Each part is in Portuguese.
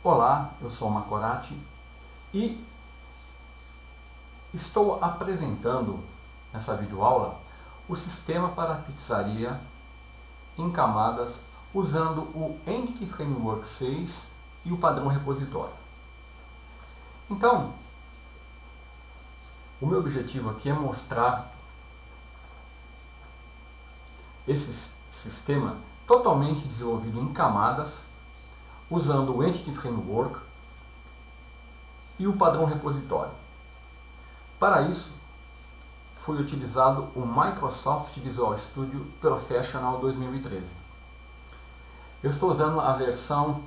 Olá, eu sou o Macorati e estou apresentando nessa videoaula o sistema para a pizzaria em camadas usando o Entity Framework 6 e o padrão repositório. Então, o meu objetivo aqui é mostrar esse sistema totalmente desenvolvido em camadas usando o Entity Framework e o padrão repositório. Para isso, foi utilizado o Microsoft Visual Studio Professional 2013. Eu estou usando a versão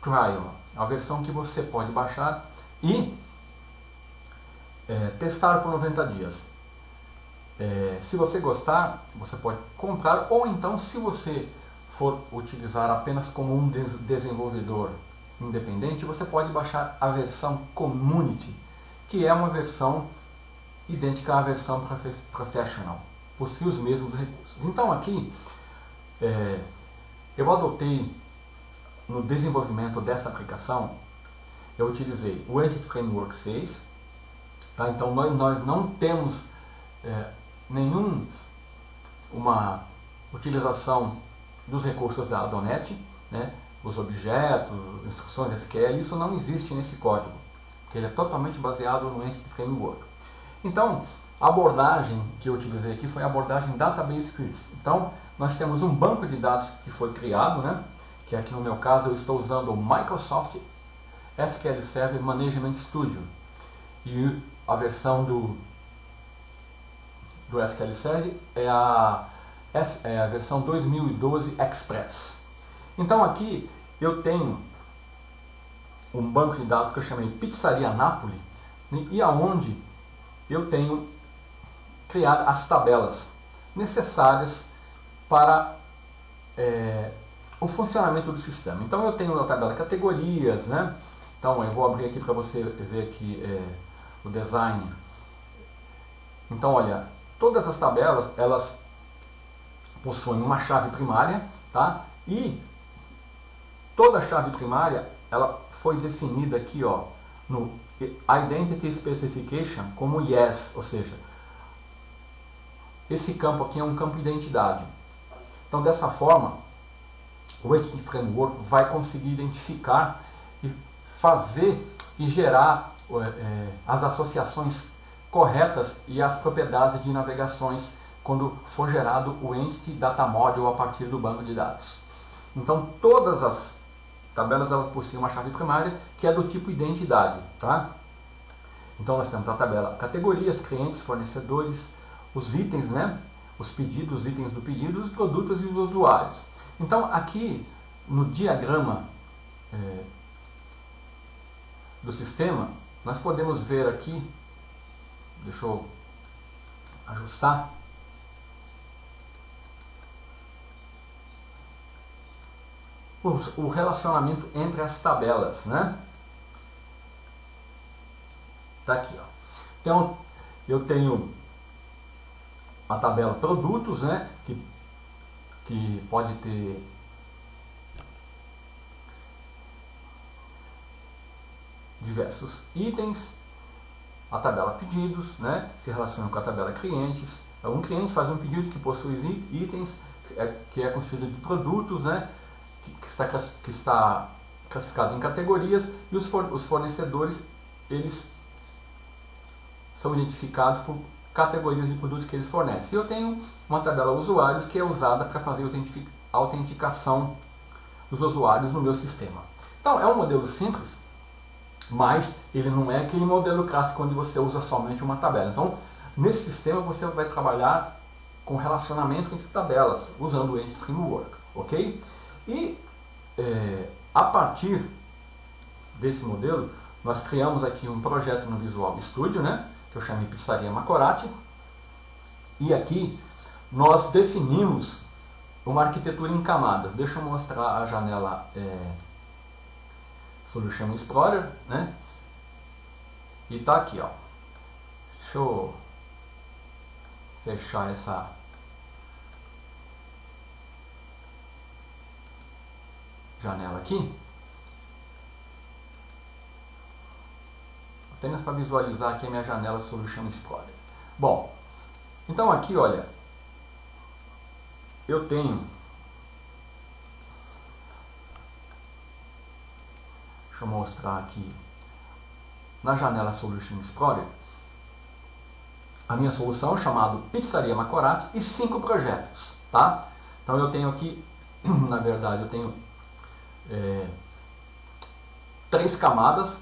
Trial, a versão que você pode baixar e testar por 90 dias. Se você gostar, você pode comprar, ou então, se você for utilizar apenas como um desenvolvedor independente, você pode baixar a versão Community, que é uma versão idêntica à versão Professional, possui os mesmos recursos. Então aqui, eu adotei no desenvolvimento dessa aplicação, eu utilizei o Entity Framework 6, tá? Então nós não temos uma utilização dos recursos da .NET, né? Os objetos, instruções SQL, isso não existe nesse código, porque ele é totalmente baseado no Entity Framework. Então, a abordagem que eu utilizei aqui foi a abordagem Database First. Então, nós temos um banco de dados que foi criado, né? Que aqui no meu caso eu estou usando o Microsoft SQL Server Management Studio. E a versão do SQL Server é a versão 2012 Express. Então aqui eu tenho um banco de dados que eu chamei Pizzaria Napoli, e aonde eu tenho criado as tabelas necessárias para o funcionamento do sistema. Então eu tenho na tabela categorias, né? Então eu vou abrir aqui para você ver aqui o design. Então olha, todas as tabelas elas possuem uma chave primária, tá? E toda chave primária ela foi definida aqui, ó, no Identity Specification como yes, ou seja, esse campo aqui é um campo de identidade. Então dessa forma, o Entity Framework vai conseguir identificar e fazer e gerar as associações corretas e as propriedades de navegações quando for gerado o Entity Data Module a partir do banco de dados. Então todas as tabelas elas possuem uma chave primária que é do tipo identidade, tá? Então nós temos a tabela categorias, clientes, fornecedores, os itens, né? Os pedidos, os itens do pedido, os produtos e os usuários. Então aqui no diagrama do sistema, nós podemos ver aqui, deixa eu ajustar, o relacionamento entre as tabelas, né? Tá aqui, ó. Então eu tenho a tabela produtos, né? Que pode ter diversos itens. A tabela pedidos, né? Se relaciona com a tabela clientes. Um cliente faz um pedido que possui itens, que é constituído de produtos, né? Que está classificado em categorias, e os fornecedores eles são identificados por categorias de produtos que eles fornecem. E eu tenho uma tabela usuários que é usada para fazer a autenticação dos usuários no meu sistema. Então é um modelo simples, mas ele não é aquele modelo clássico onde você usa somente uma tabela. Então nesse sistema você vai trabalhar com relacionamento entre tabelas, usando o Entity Framework, ok? E a partir desse modelo, nós criamos aqui um projeto no Visual Studio, né, que eu chamei Pizzaria Macorati, e aqui nós definimos uma arquitetura em camadas. Deixa eu mostrar a janela Solution Explorer, né, e tá aqui, ó. Deixa eu fechar essa janela aqui. apenas para visualizar aqui a minha janela Solution Explorer. Bom, então aqui, olha, eu tenho, deixa eu mostrar aqui, na janela Solution Explorer, a minha solução chamada Pizzaria Macorati e 5 projetos, tá? Então eu tenho aqui, na verdade, eu tenho 3 camadas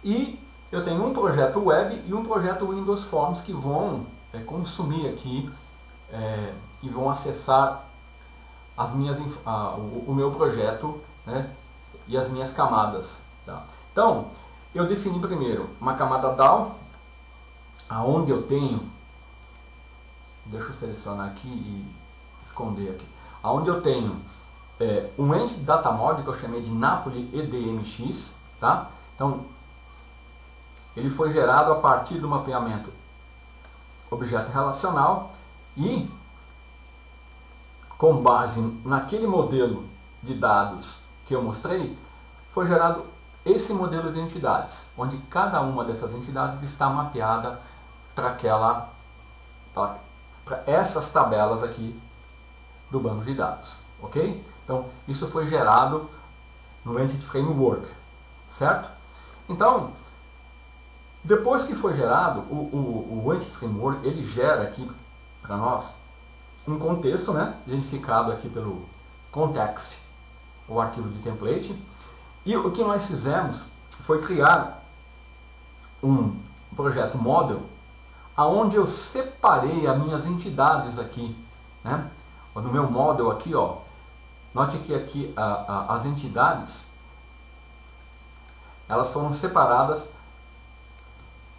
e eu tenho um projeto web e um projeto Windows Forms que vão consumir aqui e vão acessar o meu projeto, né, e as minhas camadas. Tá? Então, eu defini primeiro uma camada DAO, aonde eu tenho, deixa eu selecionar aqui e esconder aqui, aonde eu tenho um Entity Data Model que eu chamei de Napoli EDMX, tá? Então, ele foi gerado a partir do mapeamento objeto relacional e, com base naquele modelo de dados que eu mostrei, foi gerado esse modelo de entidades, onde cada uma dessas entidades está mapeada para essas tabelas aqui do banco de dados, ok? Então, isso foi gerado no Entity Framework, certo? Então, depois que foi gerado, o Entity Framework, ele gera aqui para nós um contexto, né, identificado aqui pelo context, o arquivo de template, e o que nós fizemos foi criar um projeto model, aonde eu separei as minhas entidades aqui, né? No meu model aqui, ó, note que aqui as entidades, elas foram separadas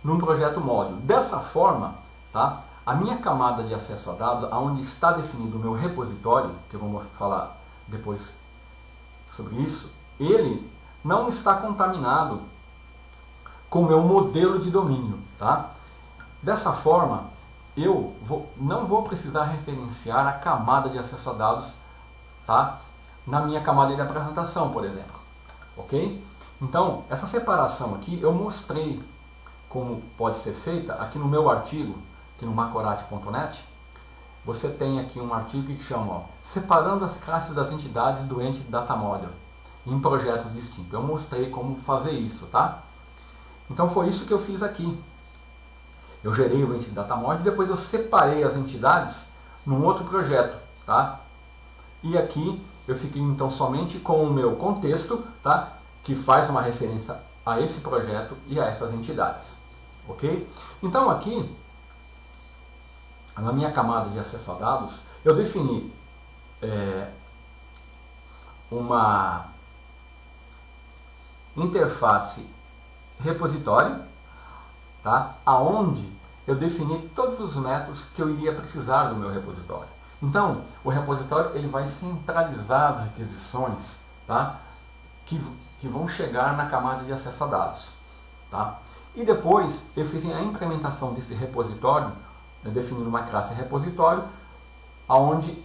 num projeto model. Dessa forma, tá? A minha camada de acesso a dados, onde está definido o meu repositório, que eu vou falar depois sobre isso, ele não está contaminado com o meu modelo de domínio, tá? Dessa forma, eu não vou precisar referenciar a camada de acesso a dados, tá? Na minha camada de apresentação, por exemplo, ok? Então, essa separação aqui eu mostrei como pode ser feita aqui no meu artigo, aqui no macorati.net. Você tem aqui um artigo que chama, ó, Separando as classes das entidades do Entity Data Model em projetos distintos. Eu mostrei como fazer isso, tá? Então foi isso que eu fiz aqui. Eu gerei o Entity Data Model e depois eu separei as entidades num outro projeto, tá? E aqui eu fiquei então somente com o meu contexto, tá? Que faz uma referência a esse projeto e a essas entidades, ok? Então aqui, na minha camada de acesso a dados, eu defini uma interface repositório, tá? Aonde eu defini todos os métodos que eu iria precisar do meu repositório. Então, o repositório ele vai centralizar as requisições, tá? que vão chegar na camada de acesso a dados, tá? E depois eu fiz a implementação desse repositório, definindo uma classe repositório, onde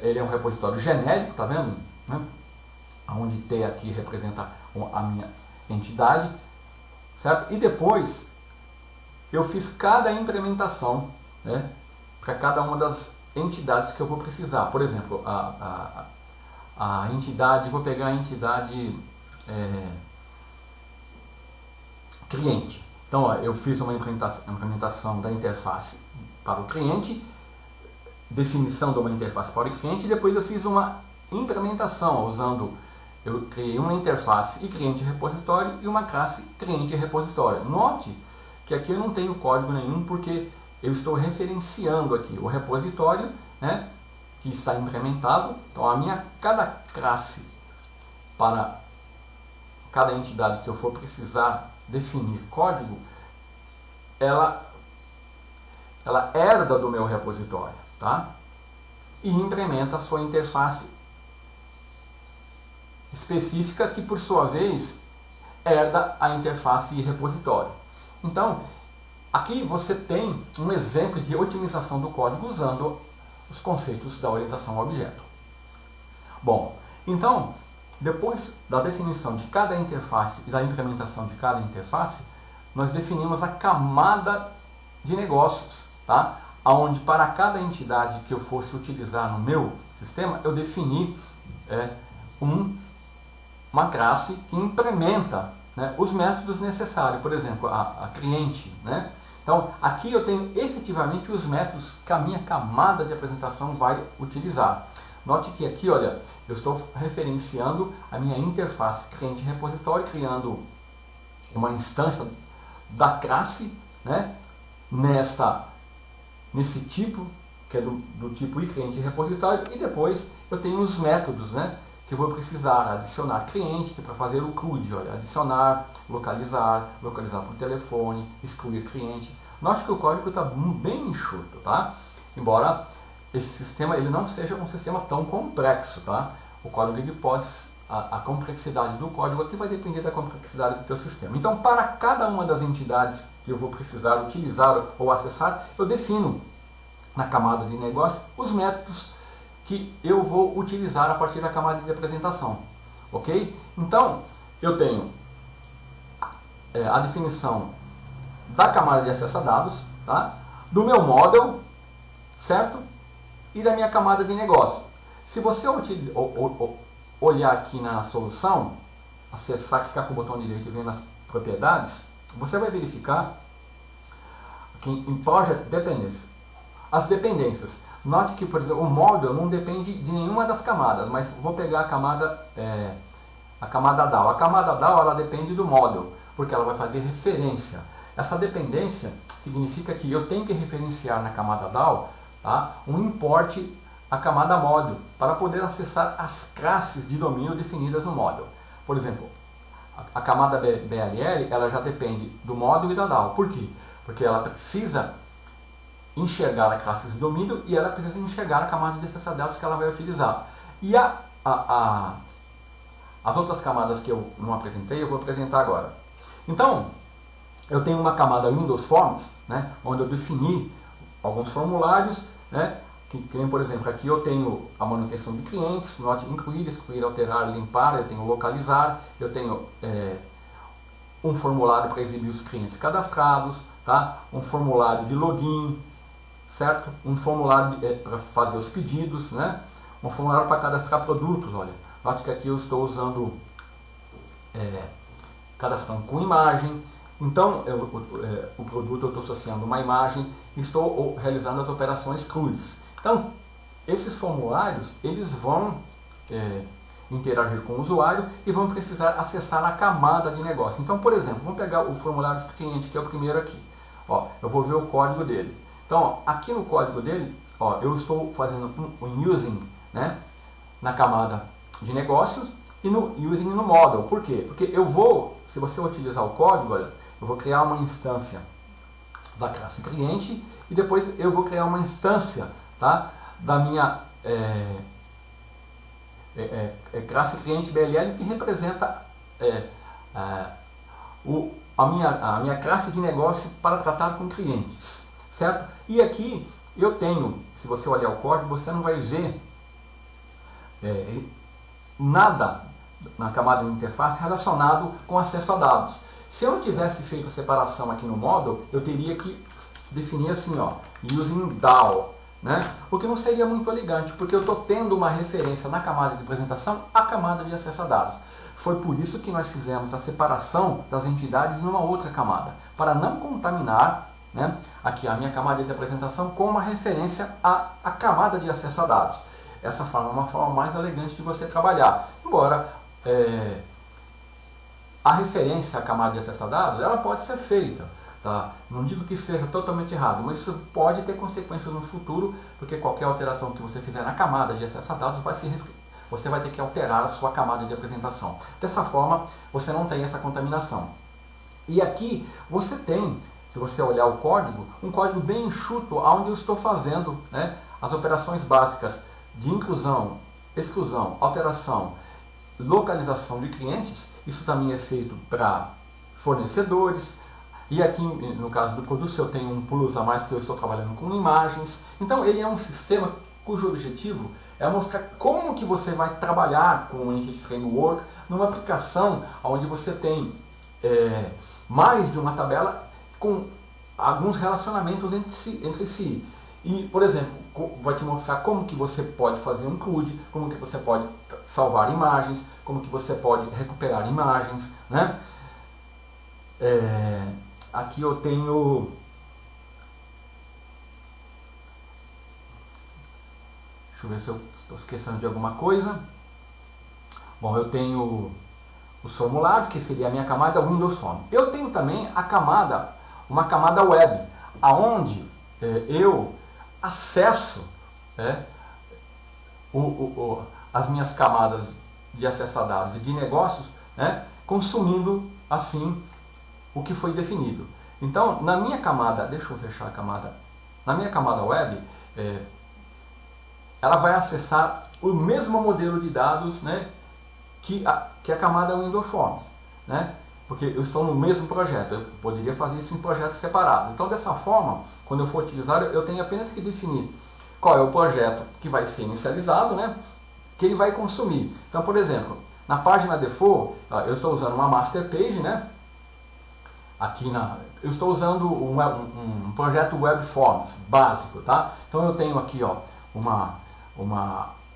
ele é um repositório genérico, tá vendo? Né? Onde T aqui representa a minha entidade, certo? E depois eu fiz cada implementação, né, para cada uma das entidades que eu vou precisar. Por exemplo, a entidade, vou pegar a entidade cliente. Então, ó, eu fiz uma implementação da interface para o cliente, definição de uma interface para o cliente, e depois eu fiz uma implementação eu criei uma interface e cliente repositório e uma classe cliente repositório. Note que aqui eu não tenho código nenhum porque eu estou referenciando aqui o repositório, né, que está implementado. Então cada classe para cada entidade que eu for precisar definir código, ela herda do meu repositório, tá? E implementa a sua interface específica que por sua vez herda a interface e repositório. Então, aqui você tem um exemplo de otimização do código usando os conceitos da orientação ao objeto. Bom, então, depois da definição de cada interface e da implementação de cada interface, nós definimos a camada de negócios, tá? Onde para cada entidade que eu fosse utilizar no meu sistema, eu defini uma classe que implementa, né, os métodos necessários, por exemplo, a cliente, né? Então, aqui eu tenho efetivamente os métodos que a minha camada de apresentação vai utilizar. Note que aqui, olha, eu estou referenciando a minha interface cliente-repositório, criando uma instância da classe, né, nesse tipo, que é do tipo iCliente-repositório, e depois eu tenho os métodos, né, que eu vou precisar adicionar cliente, que é para fazer o CRUD, olha, adicionar, localizar por telefone, excluir cliente. Note que o código está bem enxuto, tá? Embora esse sistema ele não seja um sistema tão complexo, tá? O código ele pode, a complexidade do código aqui vai depender da complexidade do teu sistema. Então, para cada uma das entidades que eu vou precisar utilizar ou acessar, eu defino na camada de negócio os métodos que eu vou utilizar a partir da camada de apresentação, ok? Então, eu tenho a definição da camada de acesso a dados, tá? Do meu model, certo? E da minha camada de negócio. Se você olhar aqui na solução, acessar, clicar com o botão direito e vir nas propriedades, você vai verificar que em Project Dependence, as dependências. Note que, por exemplo, o model não depende de nenhuma das camadas, mas vou pegar a camada DAO. A camada DAO ela depende do model, porque ela vai fazer referência. Essa dependência significa que eu tenho que referenciar na camada DAO, tá, um import a camada model para poder acessar as classes de domínio definidas no model. Por exemplo, a camada BLL ela já depende do model e da DAO. Por quê? Porque ela precisa enxergar a classe de domínio e ela precisa enxergar a camada de acesso a dados que ela vai utilizar. E as outras camadas que eu não apresentei, eu vou apresentar agora. Então, eu tenho uma camada Windows Forms, né, onde eu defini alguns formulários, né, que por exemplo, aqui eu tenho a manutenção de clientes, note incluir, excluir, alterar, limpar, eu tenho localizar, eu tenho um formulário para exibir os clientes cadastrados, tá, um formulário de login, certo? Um formulário para fazer os pedidos, né? Um formulário para cadastrar produtos, olha. Note que aqui eu estou usando, cadastrando com imagem. Então, o produto eu estou associando uma imagem e estou realizando as operações CRUDs. Então, esses formulários, eles vão interagir com o usuário e vão precisar acessar a camada de negócio. Então, por exemplo, vamos pegar o formulário do cliente, que é o primeiro aqui. Ó, eu vou ver o código dele. Então, aqui no código dele, ó, eu estou fazendo um using, né, na camada de negócios e no using no model. Por quê? Porque eu vou, se você utilizar o código, olha, eu vou criar uma instância da classe cliente e depois eu vou criar uma instância, tá, da minha classe cliente BLL que representa a minha classe de negócio para tratar com clientes, certo? E aqui eu tenho, se você olhar o código, você não vai ver nada na camada de interface relacionado com acesso a dados. Se eu não tivesse feito a separação aqui no model, eu teria que definir assim, ó, using DAO, né? O que não seria muito elegante, porque eu estou tendo uma referência na camada de apresentação à camada de acesso a dados. Foi por isso que nós fizemos a separação das entidades numa outra camada, para não contaminar, né, aqui a minha camada de apresentação com uma referência à camada de acesso a dados. Essa forma é uma forma mais elegante de você trabalhar. Embora a referência à camada de acesso a dados, ela pode ser feita. Tá? Não digo que seja totalmente errado, mas isso pode ter consequências no futuro, porque qualquer alteração que você fizer na camada de acesso a dados você vai ter que alterar a sua camada de apresentação. Dessa forma, você não tem essa contaminação. E aqui você tem, se você olhar o código, um código bem enxuto, onde eu estou fazendo, né, as operações básicas de inclusão, exclusão, alteração, localização de clientes. Isso também é feito para fornecedores. E aqui, no caso do produto, eu tenho um plus a mais que eu estou trabalhando com imagens. Então, ele é um sistema cujo objetivo é mostrar como que você vai trabalhar com o Entity Framework numa aplicação onde você tem mais de uma tabela com alguns relacionamentos entre si. E, por exemplo, vai te mostrar como que você pode fazer um CRUD, como que você pode salvar imagens, como que você pode recuperar imagens, né? Aqui eu tenho... Deixa eu ver se eu estou esquecendo de alguma coisa. Bom, eu tenho os formulários, que seria a minha camada Windows Form. Eu tenho também uma camada web, aonde eu acesso as minhas camadas de acessar dados e de negócios, né, consumindo assim o que foi definido. Então, na minha camada, deixa eu fechar a camada, na minha camada web, ela vai acessar o mesmo modelo de dados, né, que a camada Windows Forms, né? Porque eu estou no mesmo projeto, eu poderia fazer isso em projetos separados. Então, dessa forma, quando eu for utilizar, eu tenho apenas que definir qual é o projeto que vai ser inicializado, né, que ele vai consumir. Então, por exemplo, na página default, eu estou usando uma master page, né? Eu estou usando um projeto Web Forms básico, tá? Então, eu tenho aqui uma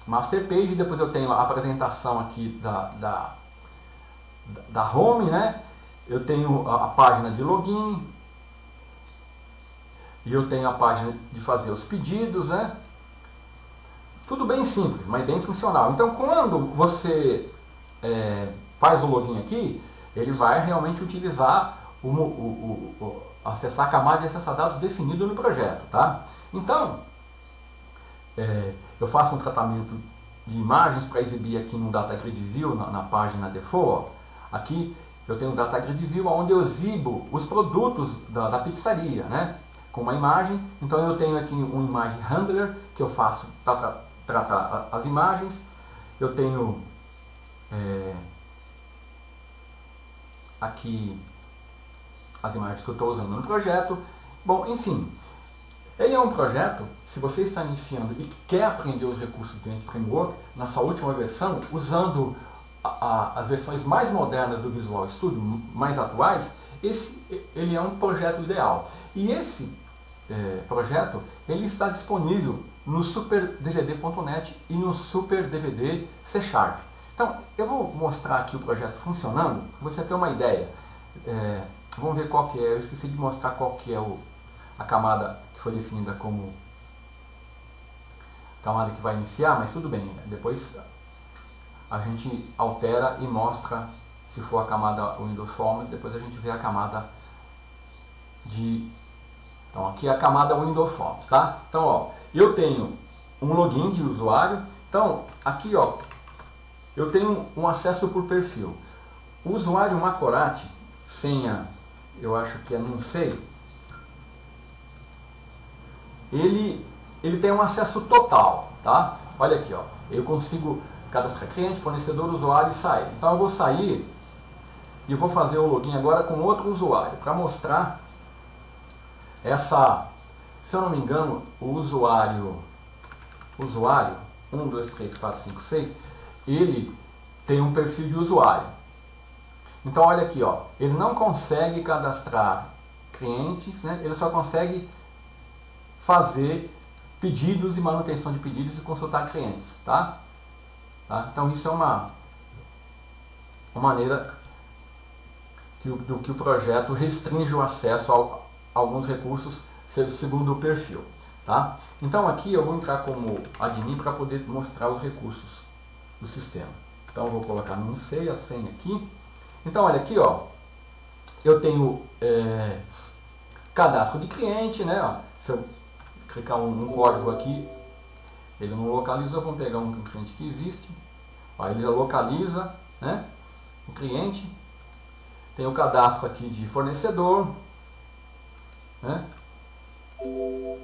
master page, depois eu tenho a apresentação aqui da home, né? Eu tenho a página de login e eu tenho a página de fazer os pedidos, né? Tudo bem simples, mas bem funcional. Então, quando você faz o login aqui, ele vai realmente utilizar acessar a camada de acessar dados definido no projeto, tá? Então, eu faço um tratamento de imagens para exibir aqui no Data Grid View, na página default. Aqui eu tenho o Data Grid View, onde eu exibo os produtos da pizzaria, né, com uma imagem. Então eu tenho aqui uma imagem handler, que eu faço para tratar as imagens. Eu tenho aqui as imagens que eu estou usando no projeto. Bom, enfim, ele é um projeto, se você está iniciando e quer aprender os recursos do Paint Framework, na sua última versão, usando as versões mais modernas do Visual Studio, mais atuais, ele é um projeto ideal. E esse projeto, ele está disponível no superdvd.net e no superdvd C#. Então, eu vou mostrar aqui o projeto funcionando, para você ter uma ideia. Vamos ver qual que é, eu esqueci de mostrar qual que é a camada que foi definida como camada que vai iniciar, mas tudo bem, depois a gente altera e mostra se for a camada Windows Forms, depois a gente vê a camada então aqui é a camada Windows Forms, tá? Então, eu tenho um login de usuário. Então, aqui, eu tenho um acesso por perfil. O usuário Macorati, senha, eu acho que é não sei, ele tem um acesso total, tá? Olha aqui, eu consigo cadastrar cliente, fornecedor, usuário e sair. Então eu vou sair e vou fazer o login agora com outro usuário, para mostrar se eu não me engano, o usuário 1, 2, 3, 4, 5, 6, ele tem um perfil de usuário. Então olha aqui, ele não consegue cadastrar clientes, né? Ele só consegue fazer pedidos e manutenção de pedidos e consultar clientes, tá? Então isso é uma maneira que o projeto restringe o acesso a alguns recursos segundo o perfil, tá? Então aqui eu vou entrar como admin para poder mostrar os recursos do sistema. Então eu vou colocar no sei a senha aqui. Então olha aqui, eu tenho cadastro de cliente, né? Se eu clicar um código aqui, ele não localiza, vamos pegar um cliente que existe. Ele localiza, né, o cliente. Tem o cadastro aqui de fornecedor, né? Vou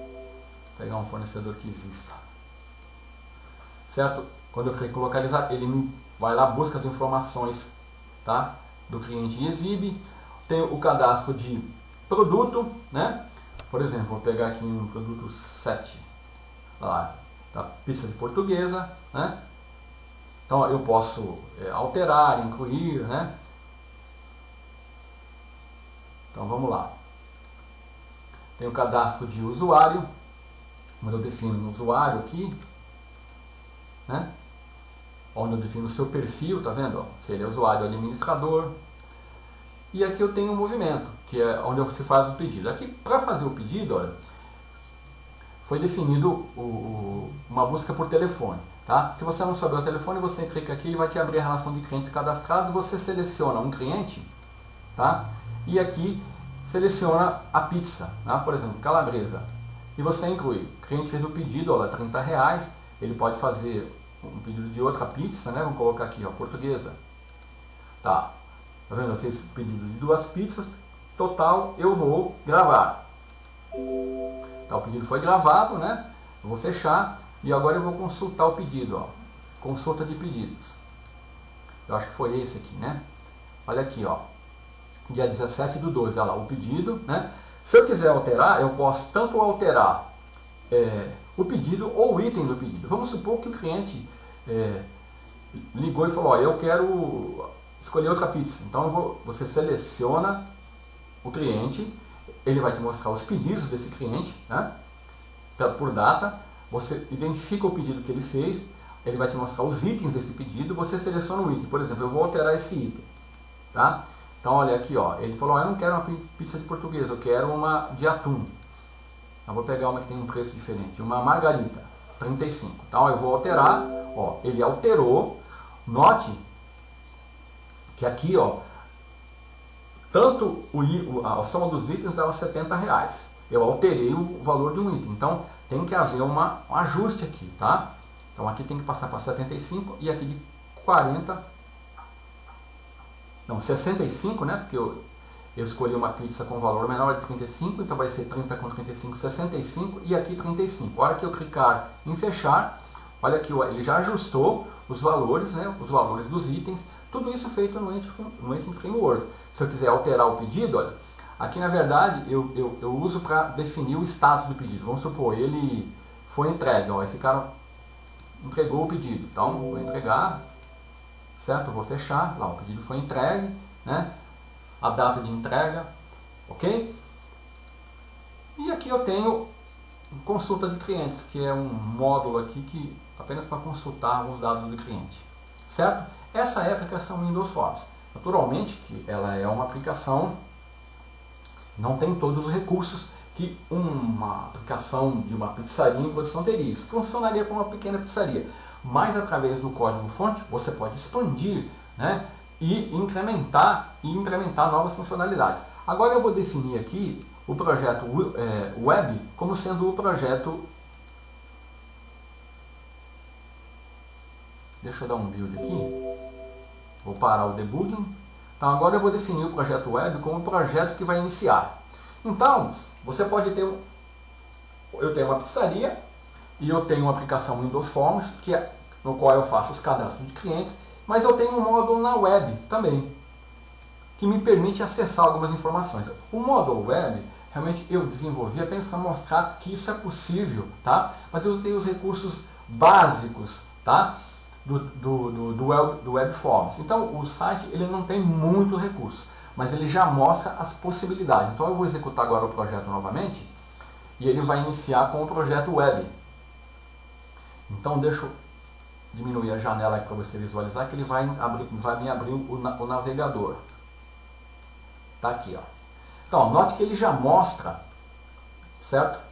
pegar um fornecedor que exista, certo? Quando eu clico em localizar, ele vai lá, busca as informações, tá, do cliente e exibe. Tem o cadastro de produto, né? Por exemplo, vou pegar aqui um produto 7, lá, da pizza de portuguesa, né? Então eu posso alterar, incluir, né? Então vamos lá. Tem o cadastro de usuário, onde eu defino um usuário aqui, né? Onde eu defino o seu perfil, tá vendo? Se ele é usuário ou administrador. E aqui eu tenho um movimento, que é onde se faz o pedido. Aqui, para fazer o pedido, olha, foi definido uma busca por telefone. Tá? Se você não souber o telefone, você clica aqui e vai te abrir a relação de clientes cadastrados. Você seleciona um cliente, tá? E aqui seleciona a pizza, tá? Por exemplo, calabresa. E você inclui. O cliente fez o pedido, olha, R$30. Ele pode fazer um pedido de outra pizza, né? Vamos colocar aqui, ó, portuguesa. Tá. Tá vendo? Eu fiz pedido de 2 pizzas. Total, eu vou gravar. Tá, o pedido foi gravado, né? Eu vou fechar. E agora eu vou consultar o pedido, ó. Consulta de pedidos. Eu acho que foi esse aqui, né? Olha aqui, ó. Dia 17/2, olha lá, o pedido, né? Se eu quiser alterar, eu posso tanto alterar o pedido ou o item do pedido. Vamos supor que o cliente ligou e falou, ó, eu quero escolher outra pizza. Então você seleciona o cliente, ele vai te mostrar os pedidos desse cliente, né? Por data. Você identifica o pedido que ele fez, ele vai te mostrar os itens desse pedido, você seleciona o item. Por exemplo, eu vou alterar esse item, tá? Então olha aqui, ó, ele falou, ó, eu não quero uma pizza de portuguesa, eu quero uma de atum. Eu vou pegar uma que tem um preço diferente, uma margarita, 35. Então eu vou alterar, ó, ele alterou. Note que aqui, ó, tanto a soma dos itens dava R$70. Eu alterei o valor de um item, então tem que haver um ajuste aqui, tá? Então aqui tem que passar para 75 e aqui de 40, não, 65, né? Porque eu escolhi uma pizza com valor menor de 35, então vai ser 30 com 35, 65 e aqui 35. A hora que eu clicar em fechar, olha aqui, ele já ajustou os valores, né? Os valores dos itens, tudo isso feito no Entity Framework. Se eu quiser alterar o pedido, olha, aqui na verdade eu uso para definir o status do pedido. Vamos supor, ele foi entregue, ó, esse cara entregou o pedido, então vou entregar, certo? Eu vou fechar, lá o pedido foi entregue, né? A data de entrega, ok? E aqui eu tenho consulta de clientes, que é um módulo aqui que apenas para consultar os dados do cliente, certo? Essa é a aplicação Windows Forms. Naturalmente que ela é uma aplicação, não tem todos os recursos que uma aplicação de uma pizzaria em produção teria. Isso funcionaria como uma pequena pizzaria, mas através do código-fonte você pode expandir, né, e incrementar novas funcionalidades. Agora eu vou definir aqui o projeto web como sendo o projeto. Deixa eu dar um build aqui. Vou parar o debugging. Então agora eu vou definir o projeto web como o projeto que vai iniciar. Então, você pode ter, eu tenho uma pizzaria e eu tenho uma aplicação Windows Forms, no qual eu faço os cadastros de clientes, mas eu tenho um módulo na web também, que me permite acessar algumas informações. O módulo web, realmente eu desenvolvi apenas para mostrar que isso é possível, tá? Mas eu usei os recursos básicos, tá? Do Web Forms. Então o site ele não tem muito recurso, mas ele já mostra as possibilidades. Então eu vou executar agora o projeto novamente e ele vai iniciar com o projeto web. Então deixa eu diminuir a janela para você visualizar que ele vai me abrir o navegador. Tá aqui, ó. Então note que ele já mostra, certo?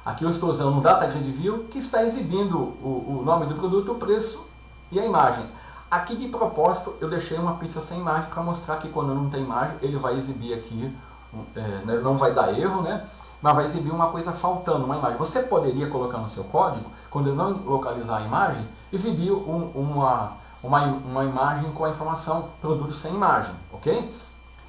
Aqui eu estou usando um Data Grid View que está exibindo o nome do produto, o preço e a imagem. Aqui de propósito eu deixei uma pizza sem imagem para mostrar que quando não tem imagem ele vai exibir aqui, não vai dar erro, né? Mas vai exibir uma coisa faltando, uma imagem. Você poderia colocar no seu código, quando ele não localizar a imagem, exibir uma imagem com a informação produto sem imagem, ok?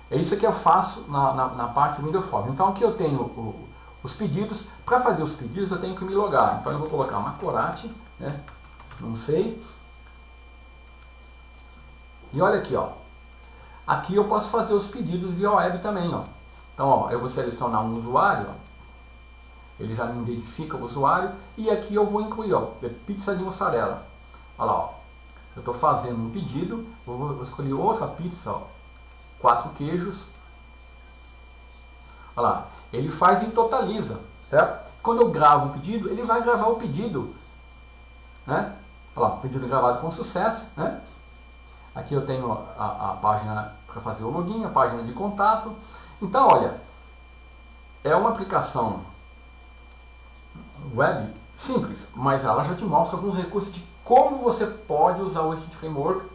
É isso que eu faço na parte Windows Forms. Então aqui eu tenho os pedidos. Para fazer os pedidos eu tenho que me logar. Então eu vou colocar Macorati, né? Não sei. E olha aqui, ó. Aqui eu posso fazer os pedidos via web também, ó. Então, ó, eu vou selecionar um usuário, ó. Ele já me identifica o usuário. E aqui eu vou incluir, ó, pizza de mussarela. Olha lá, ó. Eu estou fazendo um pedido. Eu vou escolher outra pizza, ó. 4 queijos. Olha lá, ele faz e totaliza, certo? Quando eu gravo o pedido, ele vai gravar o pedido, né? Olha lá, pedido gravado com sucesso, né? Aqui eu tenho a página para fazer o login, a página de contato. Então, olha, é uma aplicação web simples, mas ela já te mostra alguns recursos de como você pode usar o Wixit Framework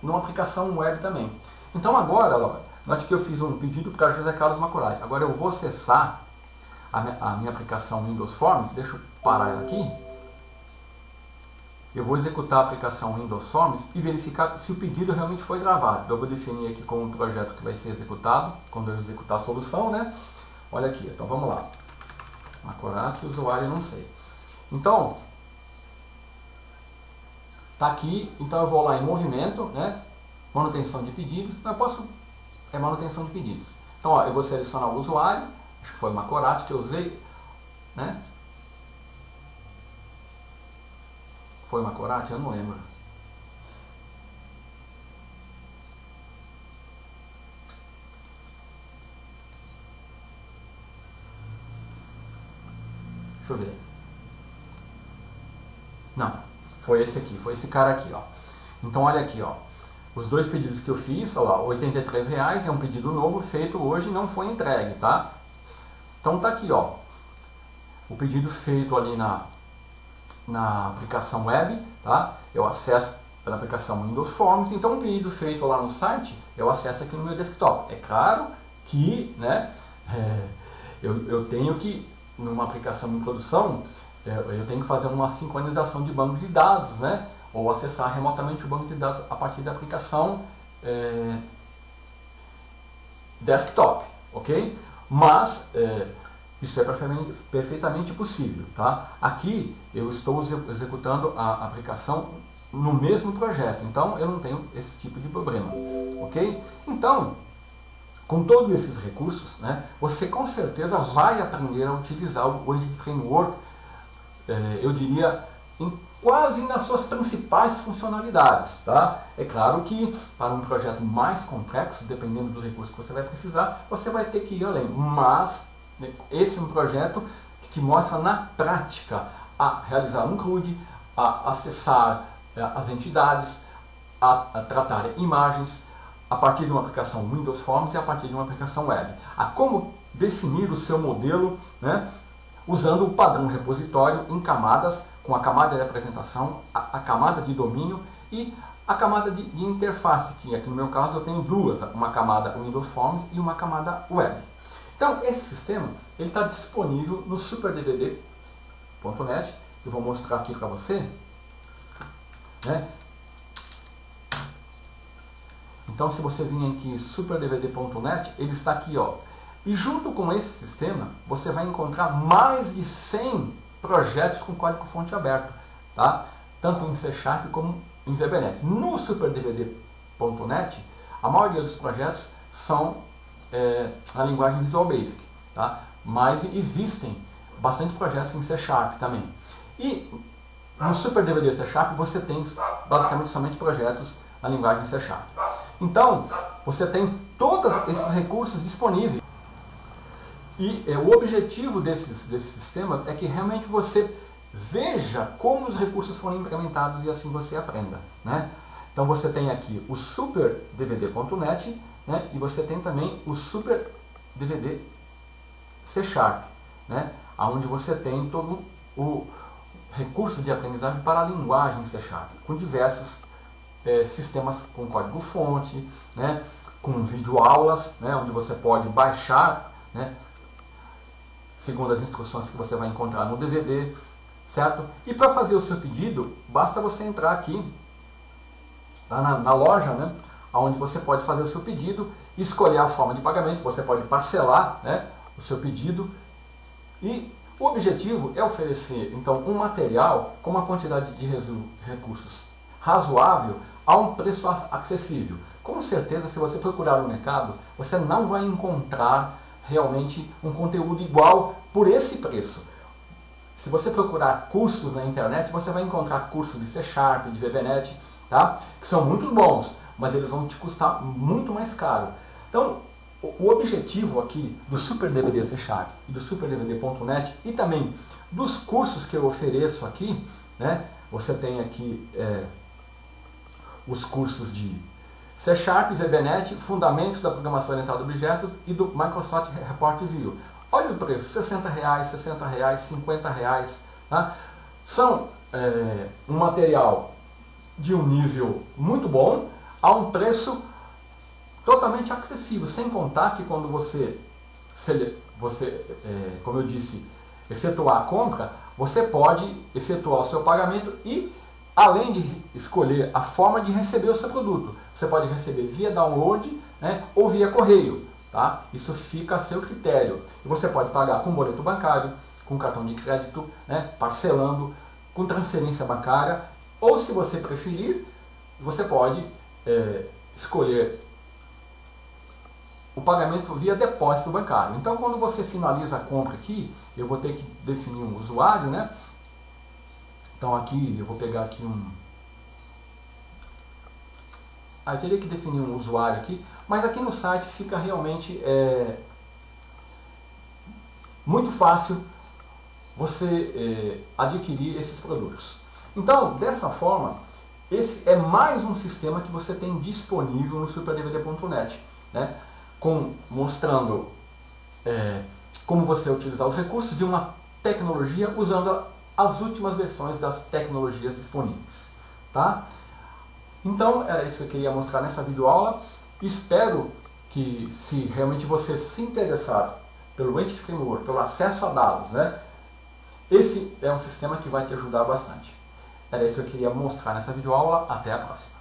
numa aplicação web também. Então agora, ó, note que eu fiz um pedido para José Carlos Macurai. Agora eu vou acessar a minha aplicação Windows Forms. Deixa eu parar ela aqui. Eu vou executar a aplicação Windows Forms e verificar se o pedido realmente foi gravado. Eu vou definir aqui como um projeto que vai ser executado quando eu executar a solução, né? Olha aqui, então vamos lá. Macorati, usuário, não sei. Então, tá aqui, então eu vou lá em movimento, né? Manutenção de pedidos, eu posso, manutenção de pedidos. Então, ó, eu vou selecionar o usuário, acho que foi o Macorati que eu usei, né? Foi o Macorati? Eu não lembro. Deixa eu ver. Não, foi esse aqui, foi esse cara aqui, ó. Então olha aqui, ó. Os dois pedidos que eu fiz, olha lá, R$ 83 é um pedido novo feito hoje e não foi entregue, tá? Então tá aqui, ó. O pedido feito ali na aplicação web, tá? Eu acesso pela aplicação Windows Forms. Então o pedido feito lá no site, eu acesso aqui no meu desktop. É claro que, né, eu tenho que, numa aplicação em produção, eu tenho que fazer uma sincronização de banco de dados, né? Ou acessar remotamente o banco de dados a partir da aplicação desktop, ok? Mas isso é perfeitamente possível, tá? Aqui eu estou executando a aplicação no mesmo projeto, então eu não tenho esse tipo de problema, ok? Então, com todos esses recursos, né, você com certeza vai aprender a utilizar o Wixit Framework, eu diria, quase nas suas principais funcionalidades, tá? É claro que para um projeto mais complexo, dependendo dos recursos que você vai precisar, você vai ter que ir além, mas esse é um projeto que te mostra na prática a realizar um CRUD, a acessar as entidades, a tratar imagens a partir de uma aplicação Windows Forms e a partir de uma aplicação web, a como definir o seu modelo, né, usando o padrão repositório em camadas, com a camada de apresentação, a camada de domínio e a camada de interface, que aqui no meu caso eu tenho duas, uma camada Windows Forms e uma camada web. Então esse sistema está disponível no superdvd.net, eu vou mostrar aqui para você, né? Então se você vir aqui superdvd.net, ele está aqui, ó. E junto com esse sistema, você vai encontrar mais de 100 projetos com código-fonte aberto, tá? Tanto em C# como em VBNet. No superdvd.net, a maioria dos projetos são na linguagem Visual Basic, tá? Mas existem bastante projetos em C# também. E no SuperDVD C# você tem basicamente somente projetos na linguagem C#. Então, você tem todos esses recursos disponíveis. E o objetivo desses sistemas é que realmente você veja como os recursos foram implementados e assim você aprenda, né? Então você tem aqui o superdvd.net, né? E você tem também o superdvd C#, né? Onde você tem todo o recurso de aprendizagem para a linguagem C#, com diversos sistemas com código-fonte, né? Com videoaulas, né? Onde você pode baixar, né? Segundo as instruções que você vai encontrar no DVD, certo? E para fazer o seu pedido, basta você entrar aqui tá, na loja, né? Onde você pode fazer o seu pedido, escolher a forma de pagamento, você pode parcelar, né, o seu pedido. E o objetivo é oferecer, então, um material com uma quantidade de recursos razoável a um preço acessível. Com certeza, se você procurar no mercado, você não vai encontrar realmente um conteúdo igual por esse preço. Se você procurar cursos na internet, você vai encontrar cursos de C#, de VBNet, tá? Que são muito bons, mas eles vão te custar muito mais caro. Então, o objetivo aqui do Super DVD C# e do Super DVD.net e também dos cursos que eu ofereço aqui, né? Você tem aqui os cursos de C#, VBNet, Fundamentos da Programação Orientada a Objetos e do Microsoft Report View. Olha o preço, R$60, R$60, R$50. Tá? São um material de um nível muito bom, a um preço totalmente acessível, sem contar que quando você como eu disse, efetuar a compra, você pode efetuar o seu pagamento e, além de escolher a forma de receber o seu produto, você pode receber via download, né, ou via correio. Tá? Isso fica a seu critério. E você pode pagar com boleto bancário, com cartão de crédito, né, parcelando, com transferência bancária, ou se você preferir, você pode escolher o pagamento via depósito bancário. Então, quando você finaliza a compra aqui, eu vou ter que definir um usuário, né? Então, aqui eu vou pegar aqui eu teria que definir um usuário aqui, mas aqui no site fica realmente muito fácil você adquirir esses produtos. Então, dessa forma, esse é mais um sistema que você tem disponível no superdvd.net, né? Mostrando como você utilizar os recursos de uma tecnologia usando as últimas versões das tecnologias disponíveis. Tá? Então, era isso que eu queria mostrar nessa videoaula. Espero que, se realmente você se interessar pelo Entity Framework, pelo acesso a dados, né, esse é um sistema que vai te ajudar bastante. Era isso que eu queria mostrar nessa videoaula. Até a próxima.